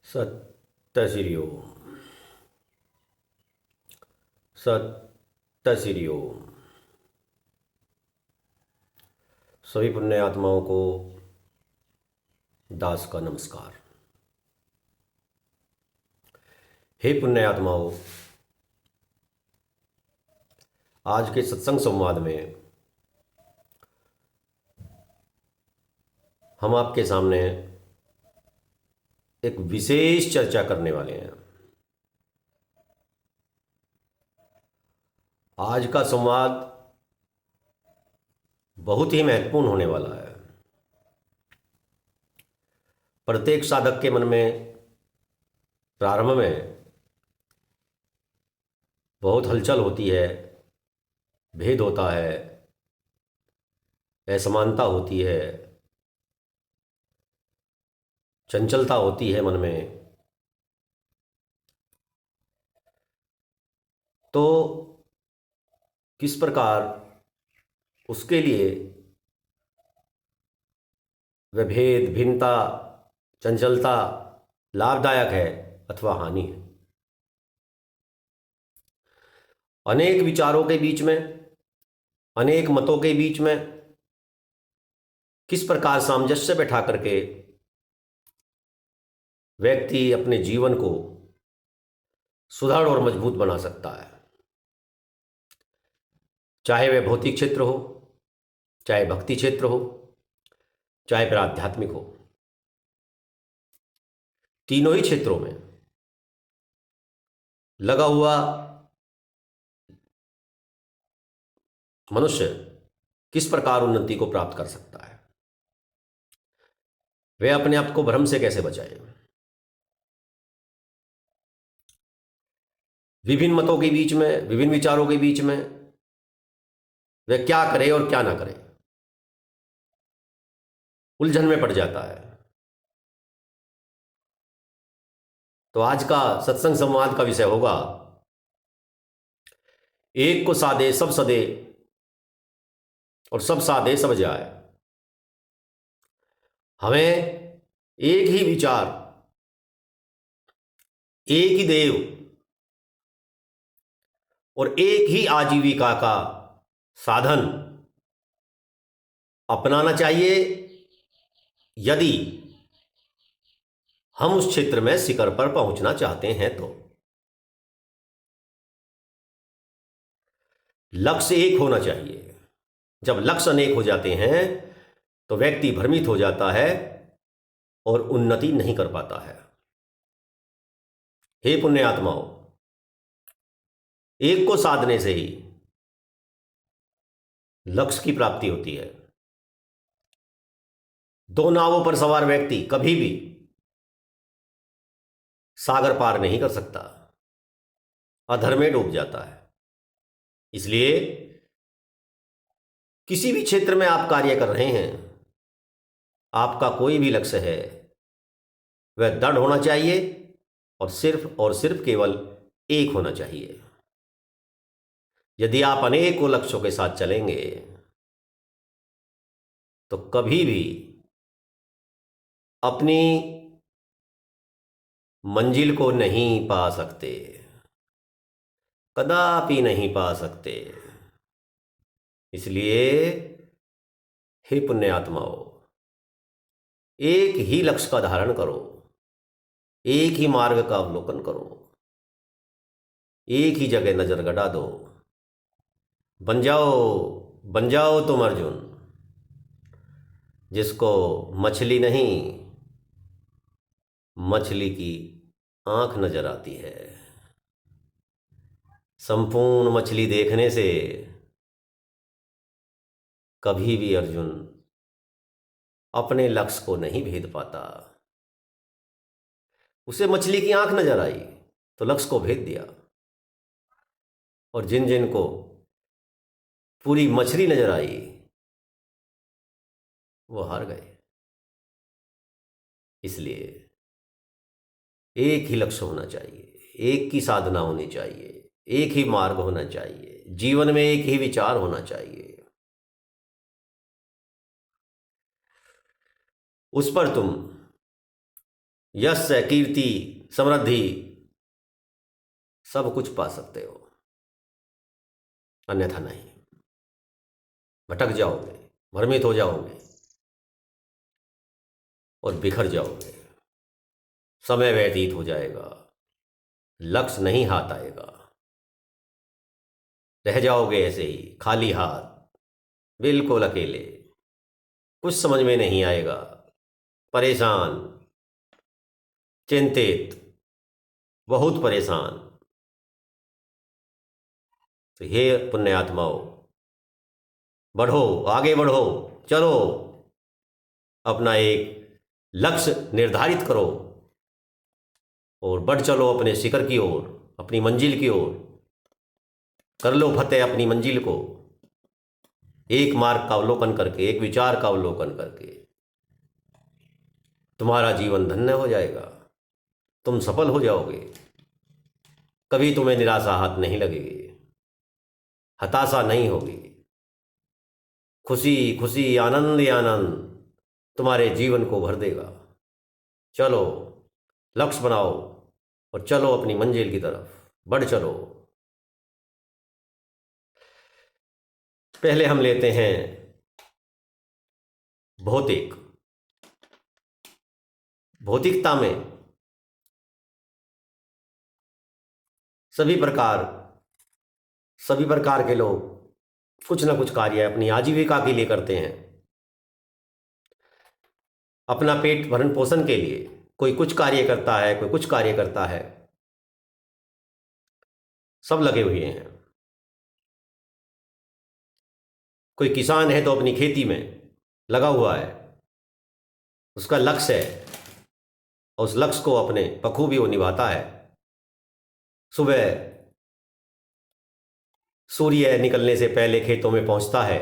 सत्य श्री ओम। सत्य श्री ओम। सभी पुण्य आत्माओं को दास का नमस्कार। हे पुण्य आत्माओं, आज के सत्संग संवाद में हम आपके सामने एक विशेष चर्चा करने वाले हैं। आज का संवाद बहुत ही महत्वपूर्ण होने वाला है। प्रत्येक साधक के मन में प्रारंभ में बहुत हलचल होती है, भेद होता है, असमानता होती है, चंचलता होती है मन में। तो किस प्रकार उसके लिए वह भेद, भिन्नता, चंचलता लाभदायक है अथवा हानि है। अनेक विचारों के बीच में, अनेक मतों के बीच में किस प्रकार सामंजस्य बैठा करके व्यक्ति अपने जीवन को सुदृढ़ और मजबूत बना सकता है। चाहे वह भौतिक क्षेत्र हो, चाहे भक्ति क्षेत्र हो, चाहे फिर आध्यात्मिक हो, तीनों ही क्षेत्रों में लगा हुआ मनुष्य किस प्रकार उन्नति को प्राप्त कर सकता है, वह अपने आप को भ्रम से कैसे बचाए। विभिन्न मतों के बीच में, विभिन्न विचारों के बीच में वह क्या करे और क्या ना करे, उलझन में पड़ जाता है। तो आज का सत्संग संवाद का विषय होगा, एक को साधे सब सदे और सब साधे सब जाए। हमें एक ही विचार, एक ही देव और एक ही आजीविका का साधन अपनाना चाहिए, यदि हम उस क्षेत्र में शिखर पर पहुंचना चाहते हैं। तो लक्ष्य एक होना चाहिए। जब लक्ष्य अनेक हो जाते हैं तो व्यक्ति भ्रमित हो जाता है और उन्नति नहीं कर पाता है। हे पुण्य आत्माओं, एक को साधने से ही लक्ष्य की प्राप्ति होती है। दो नावों पर सवार व्यक्ति कभी भी सागर पार नहीं कर सकता, अधर में डूब जाता है। इसलिए किसी भी क्षेत्र में आप कार्य कर रहे हैं, आपका कोई भी लक्ष्य है, वह दृढ़ होना चाहिए और सिर्फ केवल एक होना चाहिए। यदि आप अनेकों लक्ष्यों के साथ चलेंगे तो कभी भी अपनी मंजिल को नहीं पा सकते, कदापि नहीं पा सकते। इसलिए हे पुण्य आत्माओं, एक ही लक्ष्य का धारण करो, एक ही मार्ग का अवलोकन करो, एक ही जगह नजर गड़ा दो। बन जाओ तुम अर्जुन, जिसको मछली नहीं, मछली की आंख नजर आती है। संपूर्ण मछली देखने से कभी भी अर्जुन अपने लक्ष्य को नहीं भेद पाता। उसे मछली की आंख नजर आई तो लक्ष्य को भेद दिया, और जिन जिन को पूरी मछली नजर आई वो हार गए। इसलिए एक ही लक्ष्य होना चाहिए, एक ही साधना होनी चाहिए, एक ही मार्ग होना चाहिए, जीवन में एक ही विचार होना चाहिए। उस पर तुम यश, कीर्ति, समृद्धि सब कुछ पा सकते हो, अन्यथा नहीं। भटक जाओगे, भ्रमित हो जाओगे और बिखर जाओगे। समय व्यतीत हो जाएगा, लक्ष्य नहीं हाथ आएगा, रह जाओगे ऐसे ही खाली हाथ, बिल्कुल अकेले, कुछ समझ में नहीं आएगा, परेशान, चिंतित, बहुत परेशान। तो हे पुण्यात्माओं, बढ़ो, आगे बढ़ो, चलो, अपना एक लक्ष्य निर्धारित करो और बढ़ चलो अपने शिखर की ओर, अपनी मंजिल की ओर। कर लो फतेह अपनी मंजिल को, एक मार्ग का अवलोकन करके, एक विचार का अवलोकन करके। तुम्हारा जीवन धन्य हो जाएगा, तुम सफल हो जाओगे, कभी तुम्हें निराशा हाथ नहीं लगेगी, हताशा नहीं होगी, खुशी खुशी, आनंद ही आनंद तुम्हारे जीवन को भर देगा। चलो, लक्ष्य बनाओ और चलो अपनी मंजिल की तरफ बढ़ चलो। पहले हम लेते हैं भौतिक। भौतिकता में सभी प्रकार के लोग कुछ ना कुछ कार्य अपनी आजीविका के लिए करते हैं, अपना पेट भरण पोषण के लिए। कोई कुछ कार्य करता है, कोई कुछ कार्य करता है, सब लगे हुए हैं। कोई किसान है तो अपनी खेती में लगा हुआ है, उसका लक्ष्य है और उस लक्ष्य को अपने बखूबी वो निभाता है। सुबह सूर्य निकलने से पहले खेतों में पहुंचता है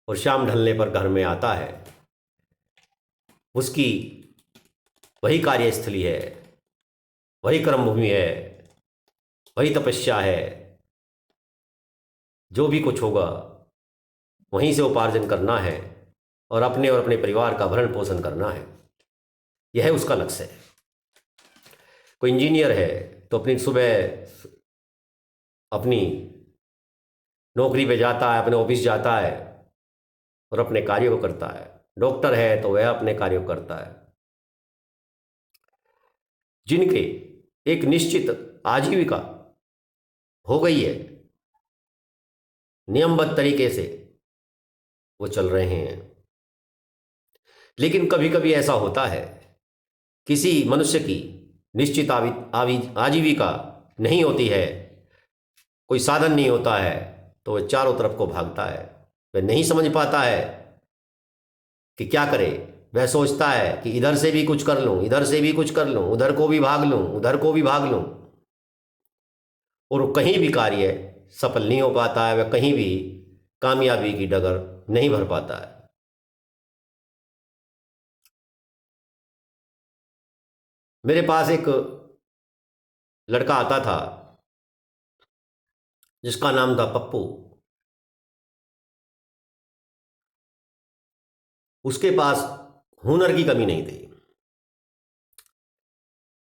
और शाम ढलने पर घर में आता है। उसकी वही कार्यस्थली है, वही कर्मभूमि है, वही तपस्या है। जो भी कुछ होगा वहीं से उपार्जन करना है और अपने परिवार का भरण पोषण करना है। यह उसका लक्ष्य है। कोई इंजीनियर है तो अपनी सुबह अपनी नौकरी पे जाता है, अपने ऑफिस जाता है और अपने कार्य को करता है। डॉक्टर है तो वह अपने कार्य को करता है। जिनके एक निश्चित आजीविका हो गई है, नियमबद्ध तरीके से वो चल रहे हैं। लेकिन कभी कभी ऐसा होता है, किसी मनुष्य की निश्चित आजीविका नहीं होती है, कोई साधन नहीं होता है, तो वह चारों तरफ को भागता है। वह नहीं समझ पाता है कि क्या करे। वह सोचता है कि इधर से भी कुछ कर लूं, इधर से भी कुछ कर लूं, उधर को भी भाग लूं, उधर को भी भाग लूं, और वो कहीं भी कार्य सफल नहीं हो पाता है। वह कहीं भी कामयाबी की डगर नहीं भर पाता है। मेरे पास एक लड़का आता था जिसका नाम था पप्पू। उसके पास हुनर की कमी नहीं थी,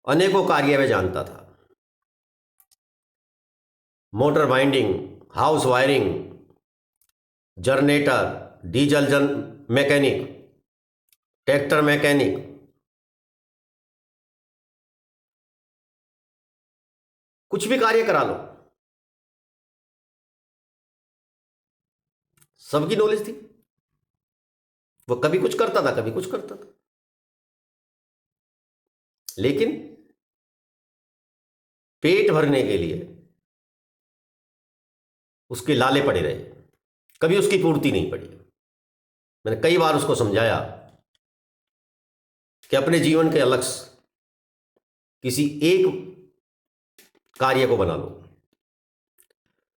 अनेकों कार्य वह जानता था। Motor winding, house wiring, generator, diesel mechanic, tractor mechanic, कुछ भी कार्य करा लो, सबकी नॉलेज थी। वो कभी कुछ करता था, कभी कुछ करता था, लेकिन पेट भरने के लिए उसके लाले पड़े रहे, कभी उसकी पूर्ति नहीं पड़ी। मैंने कई बार उसको समझाया कि अपने जीवन के लक्ष्य किसी एक कार्य को बना लो।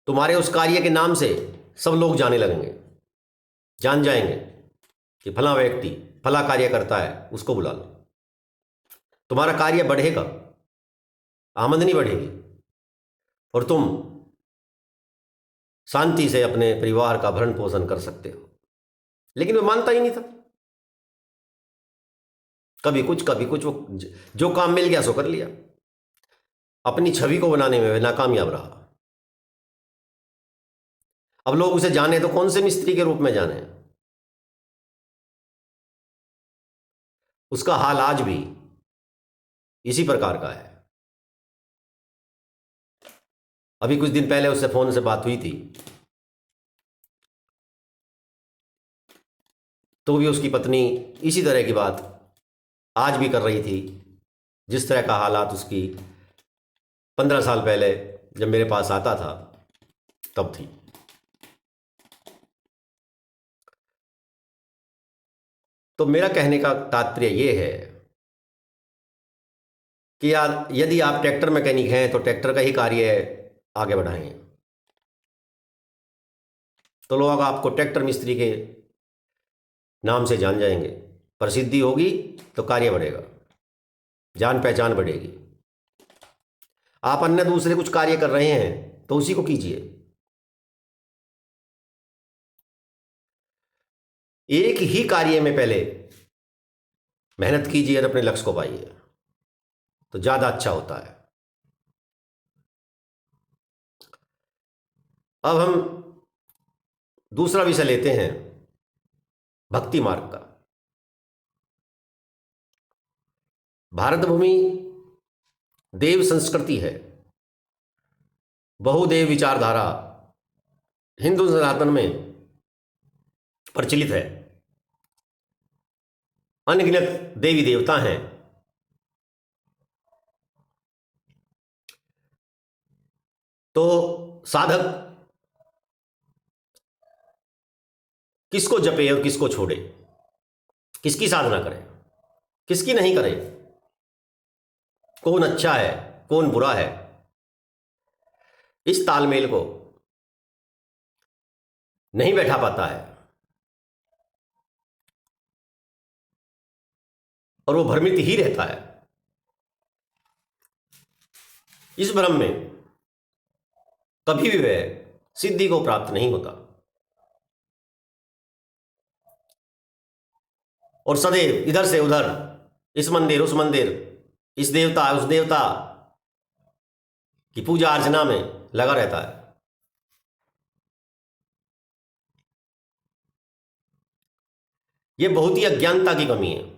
तुम्हारे उस कार्य के नाम से सब लोग जाने लगेंगे, जान जाएंगे कि फला व्यक्ति फला कार्य करता है, उसको बुला लो। तुम्हारा कार्य बढ़ेगा, आमदनी बढ़ेगी और तुम शांति से अपने परिवार का भरण पोषण कर सकते हो। लेकिन वह मानता ही नहीं था। कभी कुछ, वो जो काम मिल गया सो कर लिया। अपनी छवि को बनाने में वह नाकामयाब रहा। अब लोग उसे जाने तो कौन से मिस्त्री के रूप में जाने। उसका हाल आज भी इसी प्रकार का है। अभी कुछ दिन पहले उससे फोन से बात हुई थी, तो भी उसकी पत्नी इसी तरह की बात आज भी कर रही थी, जिस तरह का हालात उसकी 15 साल पहले जब मेरे पास आता था तब थी। तो मेरा कहने का तात्पर्य यह है कि यार, यदि आप ट्रैक्टर मैकेनिक हैं तो ट्रैक्टर का ही कार्य आगे बढ़ाएं। तो लोग आपको ट्रैक्टर मिस्त्री के नाम से जान जाएंगे। प्रसिद्धि होगी तो कार्य बढ़ेगा, जान पहचान बढ़ेगी। आप अन्य दूसरे कुछ कार्य कर रहे हैं तो उसी को कीजिए। एक ही कार्य में पहले मेहनत कीजिए और अपने लक्ष्य को पाइए, तो ज्यादा अच्छा होता है। अब हम दूसरा विषय लेते हैं, भक्ति मार्ग का। भारत भूमि देव संस्कृति है, बहुदेव विचारधारा हिंदू सनातन में प्रचलित है। अनगिनत देवी देवता हैं। तो साधक किसको जपे और किसको छोड़े, किसकी साधना करे, किसकी नहीं करे, कौन अच्छा है कौन बुरा है, इस तालमेल को नहीं बैठा पाता है और वो भ्रमित ही रहता है। इस भ्रम में कभी भी वह सिद्धि को प्राप्त नहीं होता और सदैव इधर से उधर, इस मंदिर उस मंदिर, इस देवता उस देवता की पूजा अर्चना में लगा रहता है। यह बहुत ही अज्ञानता की कमी है।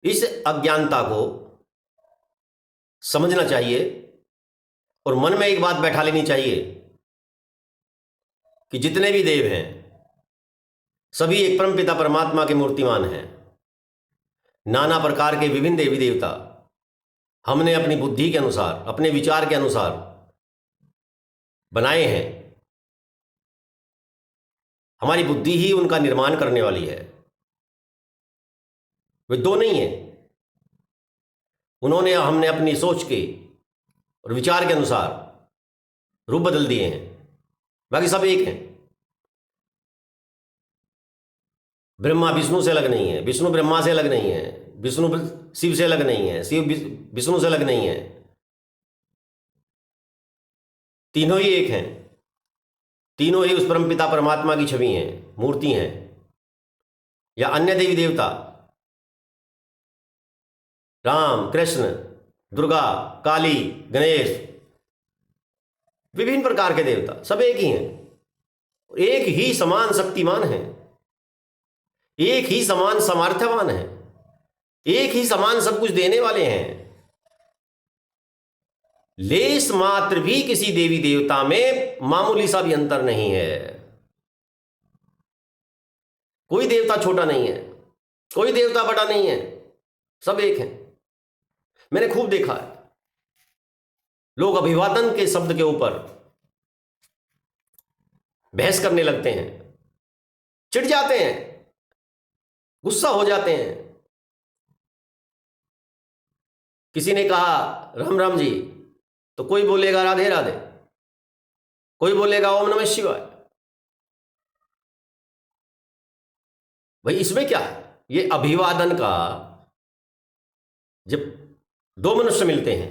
इस अज्ञानता को समझना चाहिए और मन में एक बात बैठा लेनी चाहिए कि जितने भी देव हैं सभी एक परमपिता परमात्मा के मूर्तिमान हैं। नाना प्रकार के विभिन्न देवी देवता हमने अपनी बुद्धि के अनुसार, अपने विचार के अनुसार बनाए हैं। हमारी बुद्धि ही उनका निर्माण करने वाली है। वे दो नहीं है। उन्होंने हमने अपनी सोच के और विचार के अनुसार रूप बदल दिए हैं, बाकी सब एक हैं। ब्रह्मा विष्णु से अलग नहीं है, विष्णु ब्रह्मा से अलग नहीं है, विष्णु शिव से अलग नहीं है, शिव विष्णु से अलग नहीं है। तीनों ही एक हैं। तीनों ही उस परमपिता परमात्मा की छवि हैं, मूर्ति हैं। या अन्य देवी देवता, राम कृष्ण दुर्गा काली गणेश, विभिन्न प्रकार के देवता सब एक ही हैं। एक ही समान शक्तिमान है, एक ही समान सामर्थ्यवान है, एक ही समान सब कुछ देने वाले हैं। लेस मात्र भी किसी देवी देवता में मामूली सा भी अंतर नहीं है। कोई देवता छोटा नहीं है, कोई देवता बड़ा नहीं है, सब एक हैं। मैंने खूब देखा है, लोग अभिवादन के शब्द के ऊपर बहस करने लगते हैं, चिढ़ जाते हैं, गुस्सा हो जाते हैं। किसी ने कहा राम राम जी, तो कोई बोलेगा राधे राधे, कोई बोलेगा ओम नमः शिवाय। भाई इसमें क्या है? ये अभिवादन का, जब दो मनुष्य मिलते हैं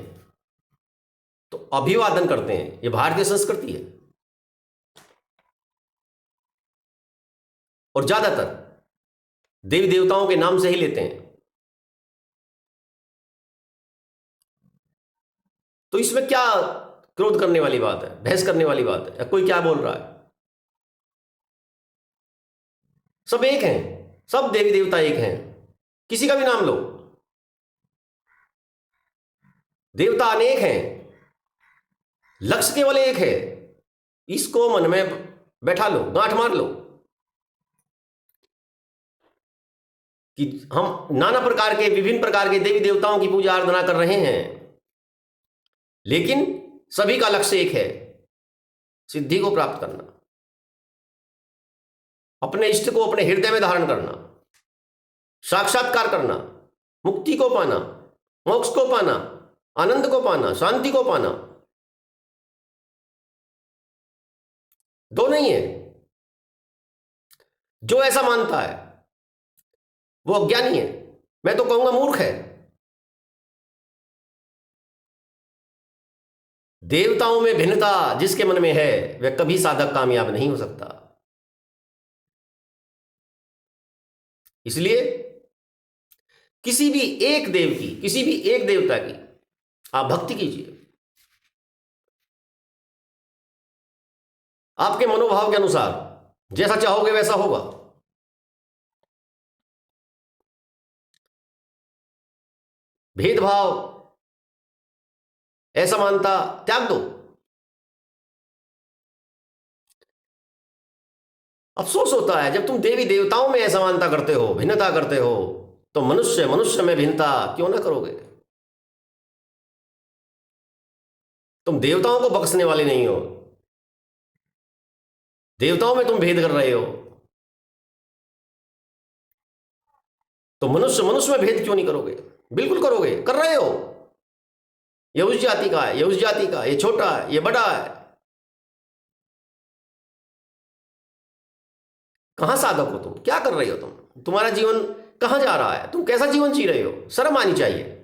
तो अभिवादन करते हैं, ये भारतीय संस्कृति है। और ज्यादातर देवी देवताओं के नाम से ही लेते हैं। तो इसमें क्या क्रोध करने वाली बात है, बहस करने वाली बात है, या कोई क्या बोल रहा है? सब एक हैं, सब देवी देवता एक हैं, किसी का भी नाम लो, देवता अनेक हैं, लक्ष्य केवल एक है। इसको मन में बैठा लो, गांठ मार लो कि हम नाना प्रकार के, विभिन्न प्रकार के देवी देवताओं की पूजा आराधना कर रहे हैं, लेकिन सभी का लक्ष्य एक है, सिद्धि को प्राप्त करना, अपने इष्ट को अपने हृदय में धारण करना, साक्षात्कार करना, मुक्ति को पाना, मोक्ष को पाना, आनंद को पाना, शांति को पाना। दो नहीं है। जो ऐसा मानता है वो अज्ञानी है, मैं तो कहूंगा मूर्ख है। देवताओं में भिन्नता जिसके मन में है वह कभी साधक कामयाब नहीं हो सकता। इसलिए किसी भी एक देव की, किसी भी एक देवता की आप भक्ति कीजिए, आपके मनोभाव के अनुसार जैसा चाहोगे वैसा होगा। भेदभाव, असमानता त्याग दो। अफसोस होता है जब तुम देवी देवताओं में असमानता करते हो, भिन्नता करते हो, तो मनुष्य मनुष्य में भिन्नता क्यों ना करोगे? तुम देवताओं को बख्शने वाले नहीं हो, देवताओं में तुम भेद कर रहे हो, तो मनुष्य मनुष्य में भेद क्यों नहीं करोगे? बिल्कुल करोगे, कर रहे हो। ये उस जाति का है, ये उस जाति का, ये छोटा है, ये बड़ा है। कहां साधक हो तुम? क्या कर रहे हो तुम? तुम्हारा जीवन कहां जा रहा है? तुम कैसा जीवन जी रहे हो? शर्म आनी चाहिए।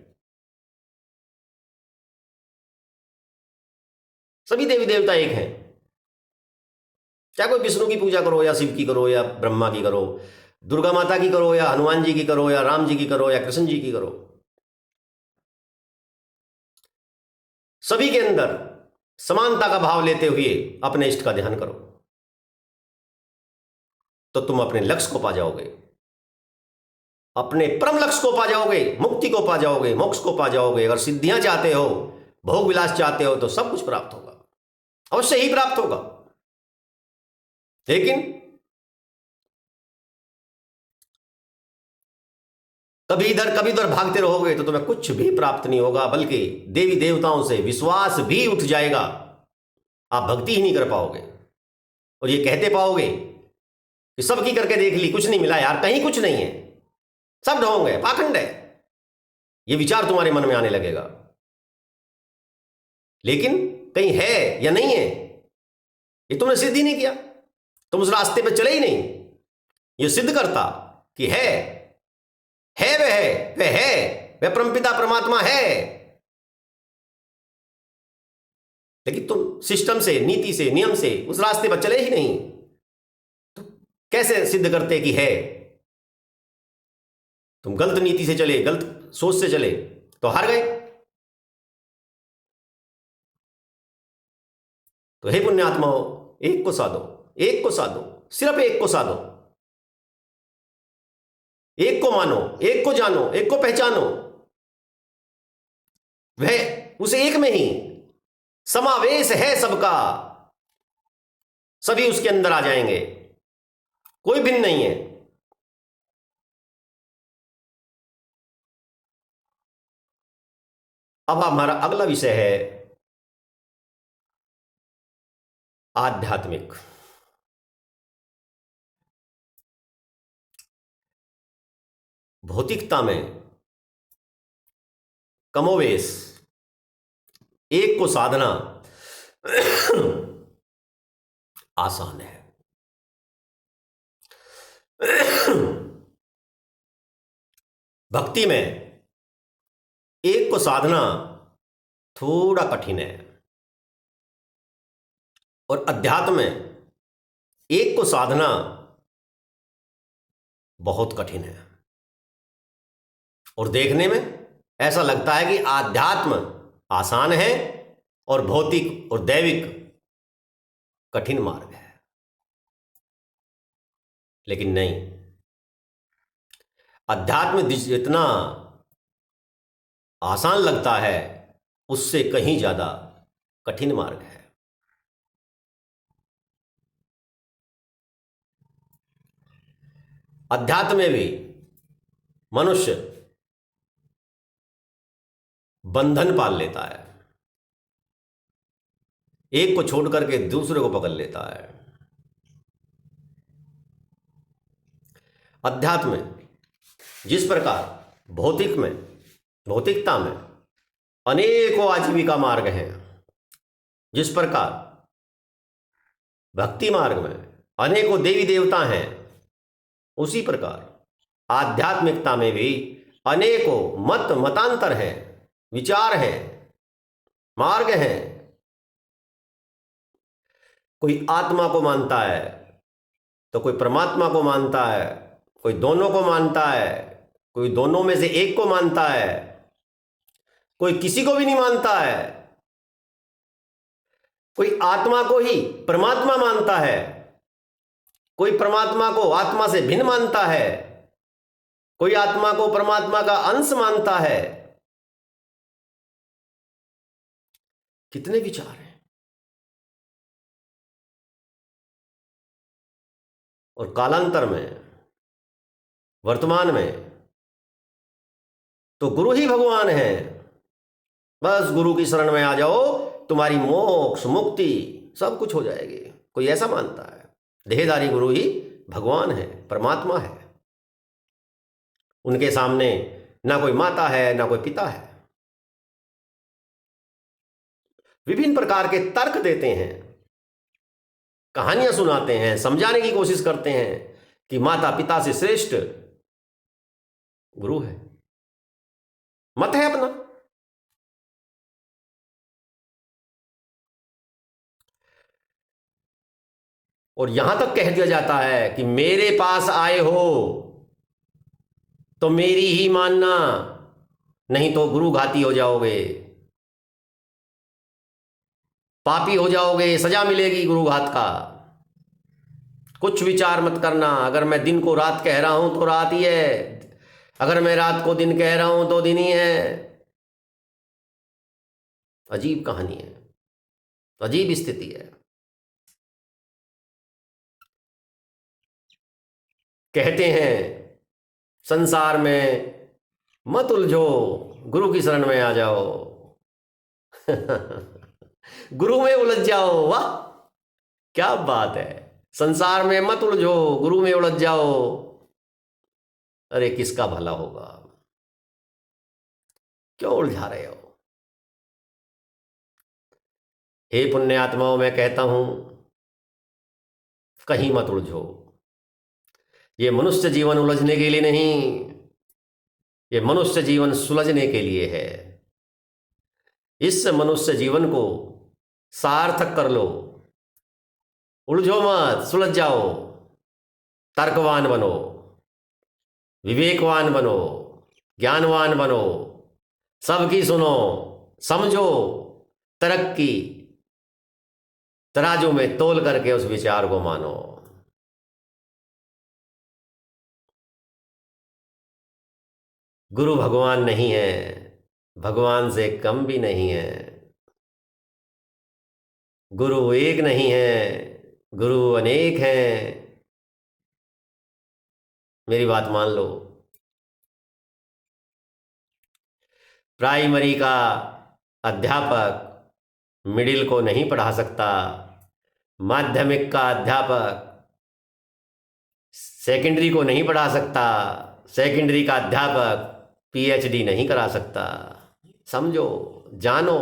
सभी देवी देवता एक हैं, चाहे कोई विष्णु की पूजा करो या शिव की करो या ब्रह्मा की करो, दुर्गा माता की करो या हनुमान जी की करो या राम जी की करो या कृष्ण जी की करो, सभी के अंदर समानता का भाव लेते हुए अपने इष्ट का ध्यान करो, तो तुम अपने लक्ष्य को पा जाओगे, अपने परम लक्ष्य को पा जाओगे, मुक्ति को पा जाओगे, मोक्ष को पा जाओगे। अगर सिद्धियां चाहते हो, भोग विलास चाहते हो, तो सब कुछ प्राप्त होगा, अवश्य ही प्राप्त होगा। लेकिन कभी इधर भागते रहोगे तो तुम्हें कुछ भी प्राप्त नहीं होगा, बल्कि देवी देवताओं से विश्वास भी उठ जाएगा, आप भक्ति ही नहीं कर पाओगे और ये कहते पाओगे कि सबकी करके देख ली, कुछ नहीं मिला यार, कहीं कुछ नहीं है, सब ढोंग है, पाखंड है। ये विचार तुम्हारे मन में आने लगेगा। लेकिन कहीं है या नहीं है, ये तुमने सिद्ध ही नहीं किया, तुम उस रास्ते पे चले ही नहीं। ये सिद्ध करता कि वह परमपिता परमात्मा है, लेकिन तुम सिस्टम से, नीति से, नियम से उस रास्ते पर चले ही नहीं, तो कैसे सिद्ध करते कि है? तुम गलत नीति से चले, गलत सोच से चले, तो हार गए। तो हे पुण्यात्मा हो, एक को साधो, एक को साधो, सिर्फ एक को साधो, एक को मानो, एक को जानो, एक को पहचानो। वह उस एक में ही समावेश है सबका, सभी उसके अंदर आ जाएंगे, कोई भिन्न नहीं है। अब हमारा अगला विषय है आध्यात्मिक। भौतिकता में कमोवेश एक को साधना आसान है, भक्ति में एक को साधना थोड़ा कठिन है, और अध्यात्म में एक को साधना बहुत कठिन है और देखने में ऐसा लगता है कि आध्यात्म आसान है और भौतिक और दैविक कठिन मार्ग है, लेकिन नहीं। अध्यात्म जितना आसान लगता है उससे कहीं ज्यादा कठिन मार्ग है। अध्यात्म में भी मनुष्य बंधन पाल लेता है, एक को छोड़ करके दूसरे को पकड़ लेता है। अध्यात्म में जिस प्रकार भौतिकता में अनेकों आजीविका मार्ग हैं, जिस प्रकार भक्ति मार्ग में अनेकों देवी देवता हैं, उसी प्रकार आध्यात्मिकता में भी अनेकों मतांतर हैं, विचार हैं, मार्ग हैं। कोई आत्मा को मानता है तो कोई परमात्मा को मानता है, कोई दोनों को मानता है, कोई दोनों में से एक को मानता है, कोई किसी को भी नहीं मानता है। कोई आत्मा को ही परमात्मा मानता है, कोई परमात्मा को आत्मा से भिन्न मानता है, कोई आत्मा को परमात्मा का अंश मानता है। कितने विचार हैं। और कालांतर में, वर्तमान में तो गुरु ही भगवान है। बस गुरु की शरण में आ जाओ, तुम्हारी मोक्ष मुक्ति सब कुछ हो जाएगी। कोई ऐसा मानता है। देहधारी गुरु ही भगवान है, परमात्मा है। उनके सामने ना कोई माता है ना कोई पिता है। विभिन्न प्रकार के तर्क देते हैं, कहानियां सुनाते हैं, समझाने की कोशिश करते हैं कि माता पिता से श्रेष्ठ गुरु है। मत है अपना। और यहां तक कह दिया जाता है कि मेरे पास आए हो तो मेरी ही मानना, नहीं तो गुरु घाती हो जाओगे, पापी हो जाओगे, सजा मिलेगी गुरु घात का। कुछ विचार मत करना। अगर मैं दिन को रात कह रहा हूं तो रात ही है, अगर मैं रात को दिन कह रहा हूं तो दिन ही है। अजीब कहानी है, अजीब स्थिति है। कहते हैं संसार में मत उलझो, गुरु की शरण में आ जाओ। गुरु में उलझ जाओ, वाह क्या बात है। संसार में मत उलझो, गुरु में उलझ जाओ। अरे किसका भला होगा, क्यों उलझा रहे हो। हे पुण्यात्माओं, मैं कहता हूं कहीं मत उलझो। ये मनुष्य जीवन उलझने के लिए नहीं, ये मनुष्य जीवन सुलझने के लिए है। इस मनुष्य जीवन को सार्थक कर लो। उलझो मत, सुलझ जाओ। तर्कवान बनो, विवेकवान बनो, ज्ञानवान बनो, सबकी सुनो, समझो, तरक्की तराजू में तोल करके उस विचार को मानो। गुरु भगवान नहीं है, भगवान से कम भी नहीं है। गुरु एक नहीं है, गुरु अनेक हैं। मेरी बात मान लो। प्राइमरी का अध्यापक मिडिल को नहीं पढ़ा सकता, माध्यमिक का अध्यापक सेकेंडरी को नहीं पढ़ा सकता, सेकेंडरी का अध्यापक पीएचडी नहीं करा सकता। समझो, जानो,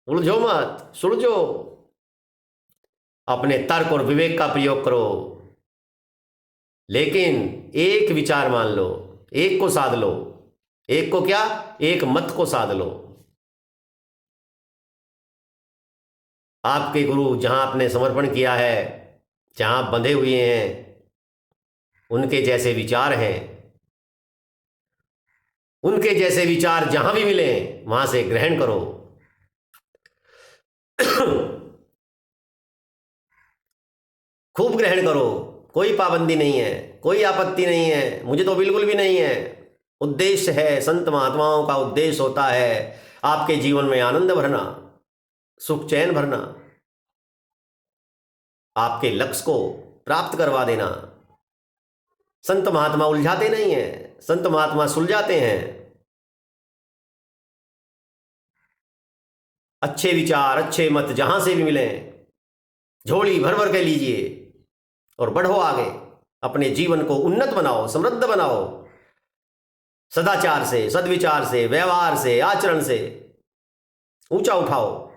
उलझो मत, सुलझो। अपने तर्क और विवेक का प्रयोग करो, लेकिन एक विचार मान लो, एक को साध लो। एक को क्या, एक मत को साध लो। आपके गुरु जहां आपने समर्पण किया है, जहां आप बंधे हुए हैं, उनके जैसे विचार हैं, उनके जैसे विचार जहां भी मिले वहां से ग्रहण करो। खूब ग्रहण करो, कोई पाबंदी नहीं है, कोई आपत्ति नहीं है, मुझे तो बिल्कुल भी नहीं है। उद्देश्य है, संत महात्माओं का उद्देश्य होता है आपके जीवन में आनंद भरना, सुख चैन भरना, आपके लक्ष्य को प्राप्त करवा देना। संत महात्मा उलझाते नहीं हैं, संत महात्मा सुलझाते हैं। अच्छे विचार, अच्छे मत जहां से भी मिलें झोली भर भर के लीजिए और बढ़ो आगे। अपने जीवन को उन्नत बनाओ, समृद्ध बनाओ, सदाचार से, सद्विचार से, व्यवहार से, आचरण से ऊंचा उठाओ।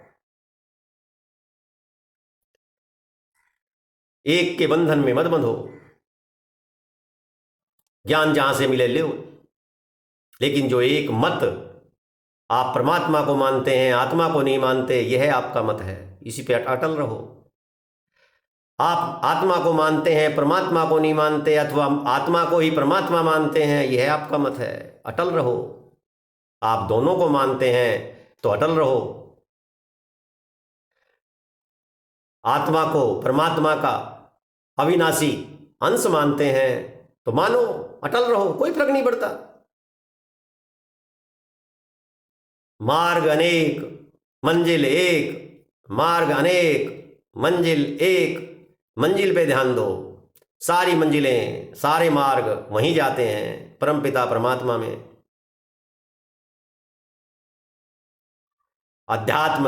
एक के बंधन में मत बंधो। ज्ञान जहां से मिले लो, लेकिन जो एक मत, आप परमात्मा को मानते हैं, आत्मा को नहीं मानते, यह आपका मत है, इसी पे अटल रहो। आप आत्मा को मानते हैं, परमात्मा को नहीं मानते, अथवा आत्मा को ही परमात्मा मानते हैं, यह आपका मत है, अटल रहो। आप दोनों को मानते हैं तो अटल रहो। आत्मा को परमात्मा का अविनाशी अंश मानते हैं तो मानो, अटल रहो, कोई फर्क नहीं पड़ता। मार्ग अनेक मंजिल एक, मार्ग अनेक मंजिल एक, मंजिल पे ध्यान दो। सारी मंजिलें, सारे मार्ग वहीं जाते हैं, परमपिता परमात्मा में। अध्यात्म